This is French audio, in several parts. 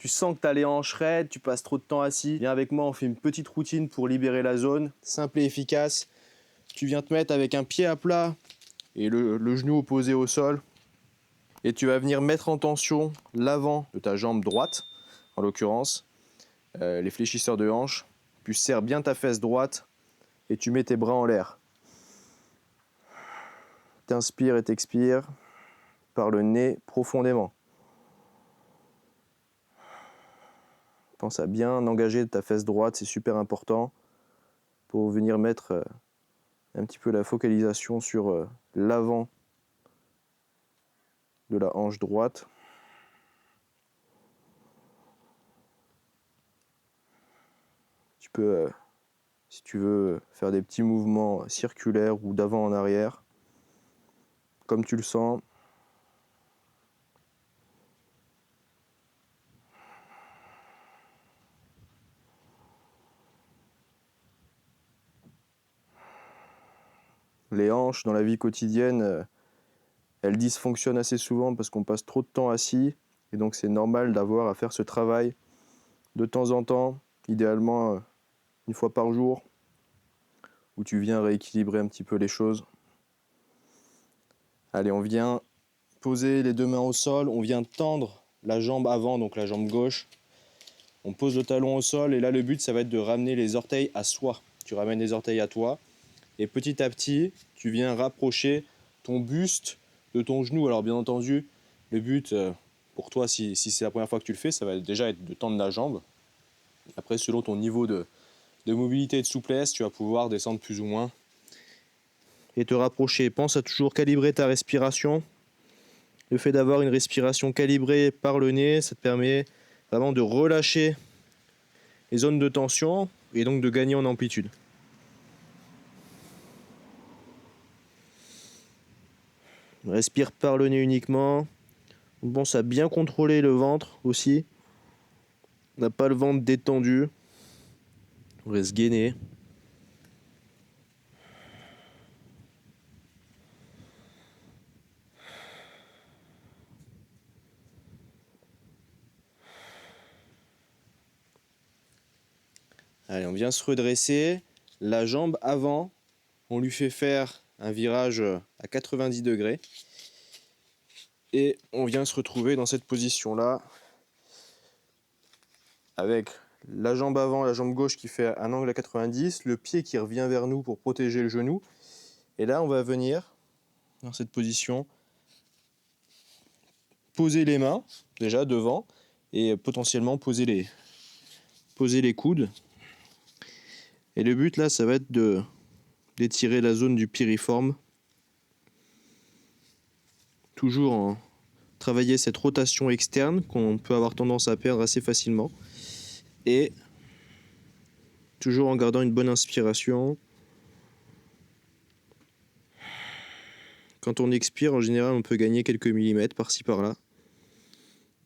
Tu sens que tu as les hanches raides, tu passes trop de temps assis. Viens avec moi, on fait une petite routine pour libérer la zone. Simple et efficace. Tu viens te mettre avec un pied à plat et le genou opposé au sol. Et tu vas venir mettre en tension l'avant de ta jambe droite, en l'occurrence, les fléchisseurs de hanche. Tu serres bien ta fesse droite et tu mets tes bras en l'air. T'inspires et t'expires par le nez profondément. Pense à bien engager ta fesse droite, c'est super important pour venir mettre un petit peu la focalisation sur l'avant de la hanche droite. Tu peux, si tu veux, faire des petits mouvements circulaires ou d'avant en arrière, comme tu le sens. Les hanches, dans la vie quotidienne, elles dysfonctionnent assez souvent parce qu'on passe trop de temps assis. Et donc c'est normal d'avoir à faire ce travail de temps en temps, idéalement une fois par jour, où tu viens rééquilibrer un petit peu les choses. Allez, on vient poser les deux mains au sol, on vient tendre la jambe avant, donc la jambe gauche. On pose le talon au sol et là le but ça va être de ramener les orteils à soi. Tu ramènes les orteils à toi et petit à petit tu viens rapprocher ton buste de ton genou. Alors bien entendu le but pour toi si c'est la première fois que tu le fais ça va déjà être de tendre la jambe. Après selon ton niveau de mobilité et de souplesse tu vas pouvoir descendre plus ou moins et te rapprocher. Pense à toujours calibrer ta respiration. Le fait d'avoir une respiration calibrée par le nez ça te permet vraiment de relâcher les zones de tension et donc de gagner en amplitude. Respire par le nez uniquement. On pense à bien contrôler le ventre aussi. On n'a pas le ventre détendu. On reste gainé. Allez, on vient se redresser. La jambe avant, on lui fait faire un virage à 90 degrés. Et on vient se retrouver dans cette position-là avec la jambe avant, la jambe gauche qui fait un angle à 90, le pied qui revient vers nous pour protéger le genou. Et là, on va venir dans cette position, poser les mains déjà devant et potentiellement poser les coudes. Et le but là, ça va être d'étirer la zone du piriforme. Toujours en travailler cette rotation externe qu'on peut avoir tendance à perdre assez facilement. Et toujours en gardant une bonne inspiration. Quand on expire, en général, on peut gagner quelques millimètres par-ci par-là.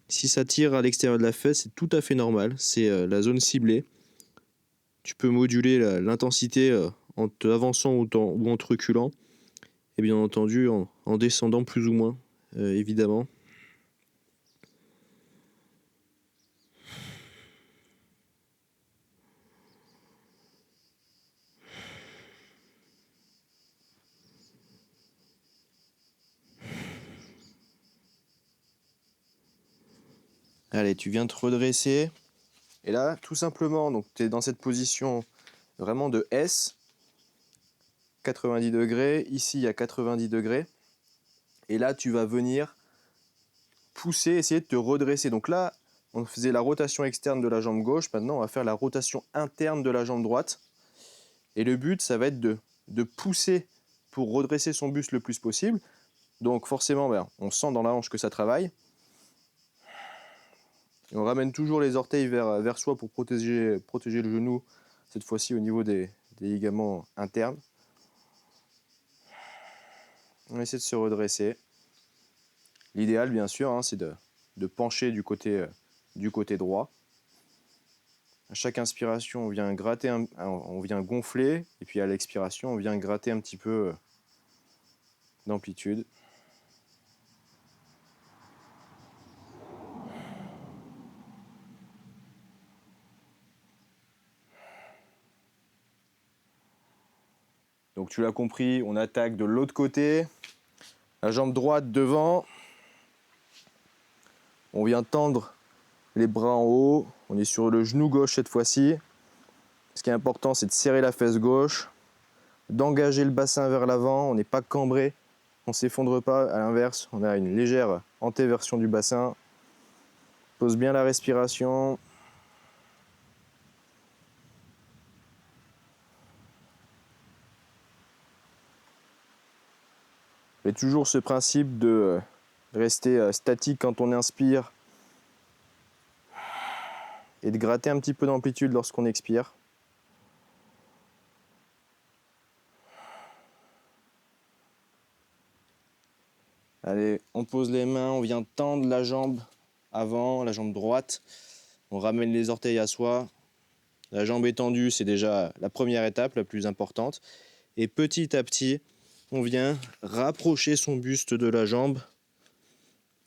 Si ça tire à l'extérieur de la fesse, c'est tout à fait normal. C'est la zone ciblée. Tu peux moduler l'intensité en te avançant ou en te reculant. Et bien entendu, en descendant plus ou moins, évidemment. Allez, tu viens te redresser. Et là, tout simplement, donc tu es dans cette position vraiment de S, 90 degrés. Ici, il y a 90 degrés. Et là, tu vas venir pousser, essayer de te redresser. Donc là, on faisait la rotation externe de la jambe gauche. Maintenant, on va faire la rotation interne de la jambe droite. Et le but, ça va être de pousser pour redresser son buste le plus possible. Donc forcément, on sent dans la hanche que ça travaille. Et on ramène toujours les orteils vers soi pour protéger le genou, cette fois-ci au niveau des ligaments internes. On essaie de se redresser. L'idéal, bien sûr, hein, c'est de pencher du côté droit. À chaque inspiration, on vient gratter, on vient gonfler, et puis à l'expiration, on vient gratter un petit peu d'amplitude. Donc tu l'as compris, on attaque de l'autre côté. La jambe droite devant. On vient tendre les bras en haut. On est sur le genou gauche cette fois-ci. Ce qui est important, c'est de serrer la fesse gauche, d'engager le bassin vers l'avant. On n'est pas cambré, on ne s'effondre pas. À l'inverse, on a une légère antéversion du bassin. Pose bien la respiration. Et toujours ce principe de rester statique quand on inspire et de gratter un petit peu d'amplitude lorsqu'on expire. Allez, on pose les mains, on vient tendre la jambe avant, la jambe droite. On ramène les orteils à soi. La jambe étendue, c'est déjà la première étape, la plus importante. Et petit à petit, on vient rapprocher son buste de la jambe.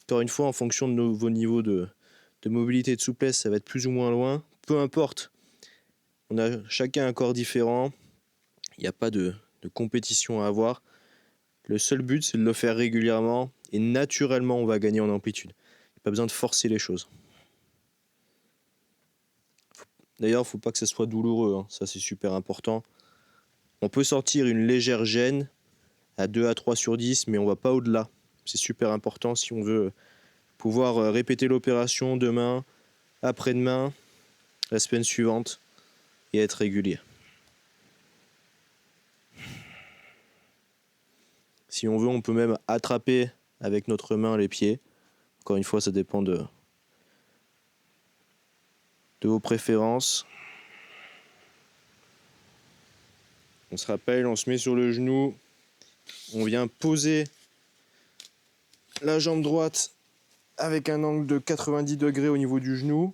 Encore une fois, en fonction de vos niveaux de mobilité et de souplesse, ça va être plus ou moins loin. Peu importe, on a chacun un corps différent. Il n'y a pas de compétition à avoir. Le seul but, c'est de le faire régulièrement et naturellement, on va gagner en amplitude. Il n'y a pas besoin de forcer les choses. D'ailleurs, il ne faut pas que ça soit douloureux, hein. Ça, c'est super important. On peut sortir une légère gêne à 2 à 3 sur 10, mais on ne va pas au-delà. C'est super important si on veut pouvoir répéter l'opération demain, après-demain, la semaine suivante et être régulier. Si on veut, on peut même attraper avec notre main les pieds. Encore une fois, ça dépend de vos préférences. On se rappelle, on se met sur le genou. On vient poser la jambe droite avec un angle de 90 degrés au niveau du genou.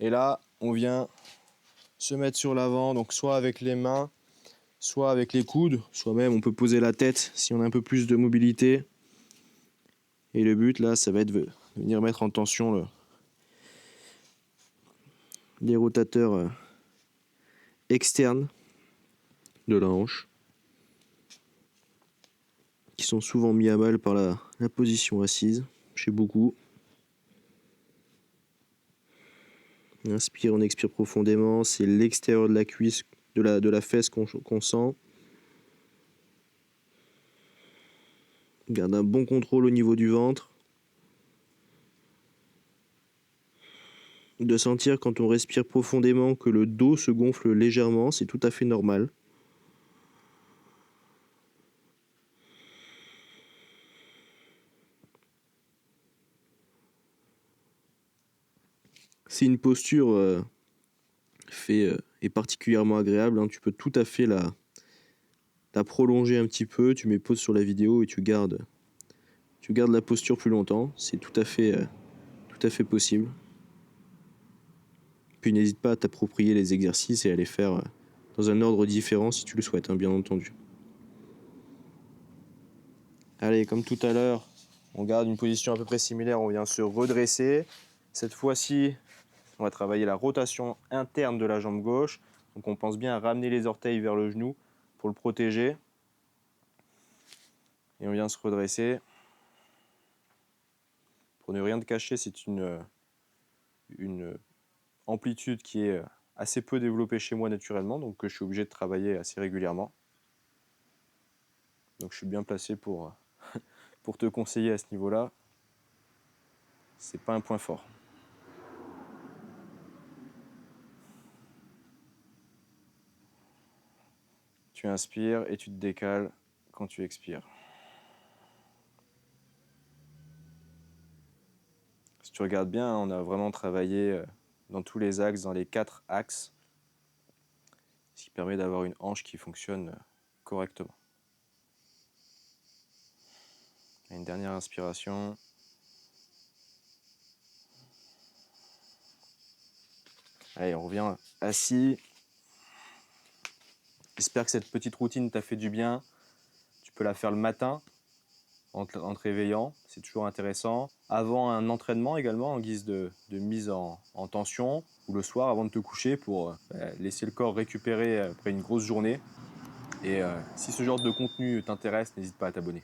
Et là, on vient se mettre sur l'avant, donc soit avec les mains, soit avec les coudes, soit même on peut poser la tête si on a un peu plus de mobilité. Et le but là, ça va être de venir mettre en tension les rotateurs externes de la hanche, qui sont souvent mis à mal par la position assise, chez beaucoup. On inspire, on expire profondément, c'est l'extérieur de la cuisse, de la fesse qu'on sent. On garde un bon contrôle au niveau du ventre. De sentir quand on respire profondément que le dos se gonfle légèrement, c'est tout à fait normal. Si une posture est particulièrement agréable, hein, tu peux tout à fait la prolonger un petit peu, tu mets pause sur la vidéo et tu gardes la posture plus longtemps, c'est tout à fait possible. Puis n'hésite pas à t'approprier les exercices et à les faire dans un ordre différent si tu le souhaites, hein, bien entendu. Allez, comme tout à l'heure, on garde une position à peu près similaire, on vient se redresser. Cette fois-ci, on va travailler la rotation interne de la jambe gauche. Donc on pense bien à ramener les orteils vers le genou pour le protéger. Et on vient se redresser. Pour ne rien te cacher, c'est une amplitude qui est assez peu développée chez moi naturellement, donc que je suis obligé de travailler assez régulièrement. Donc je suis bien placé pour te conseiller à ce niveau-là. C'est pas un point fort. Tu inspires et tu te décales quand tu expires. Si tu regardes bien, on a vraiment travaillé dans tous les axes, dans les 4 axes, ce qui permet d'avoir une hanche qui fonctionne correctement. Une dernière inspiration. Allez, on revient assis. J'espère que cette petite routine t'a fait du bien. Tu peux la faire le matin en te réveillant, c'est toujours intéressant. Avant un entraînement également, en guise de mise en tension, ou le soir avant de te coucher pour laisser le corps récupérer après une grosse journée. Et si ce genre de contenu t'intéresse, n'hésite pas à t'abonner.